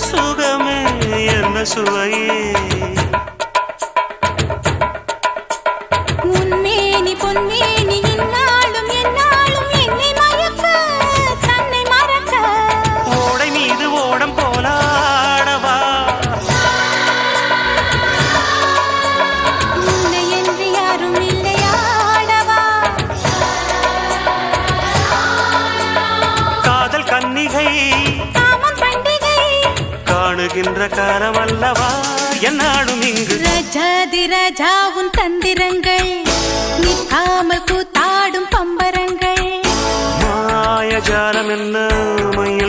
சுகமே என்ன சுவையே உன்மேனி பொன்மேனி இந்நாளும் எந்நாளும் என்னை மயக்க தன்னை மறக்க ஓடை மீது ஓடம் போலாடவா உன்னை என்று யாரும் இல்லையாடவா காதல் கன்னிகை காமம் பண்டிகை காணுகின்ற காலமல்லவா என்னாலும் இங்கு ரஜாதி ராஜாவும் தந்திரங்கள் நிற்காமல் கூத்தாடும் பம்பரங்கள் மாயஜாலம் என்ன மைய